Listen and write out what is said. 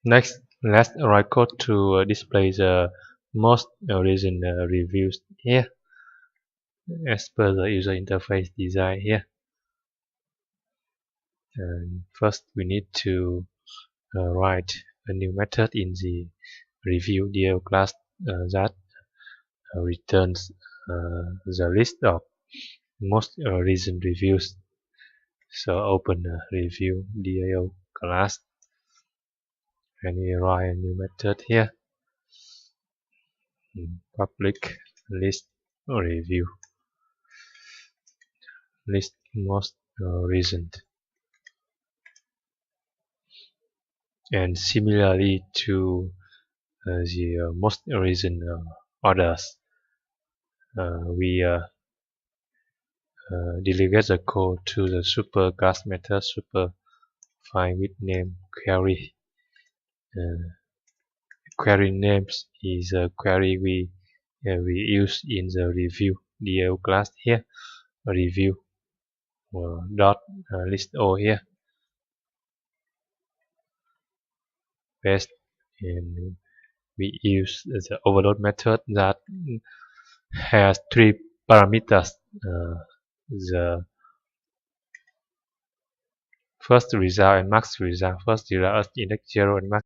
Next, let's write code to display the most recent reviews here as per the user interface design here. And first, we need to write a new method in the review DL class that returns the list of most recent reviews. So open review DAO class and we write a new method here. Public list review, list most recent. And similarly to the most recent orders, we delegate the code to the super class method super find with name query. Query names is a query we use in the review DL class here. Review dot list o here. Paste, and we use the overload method that has three parameters. The first result and max result. First result is index 0 and max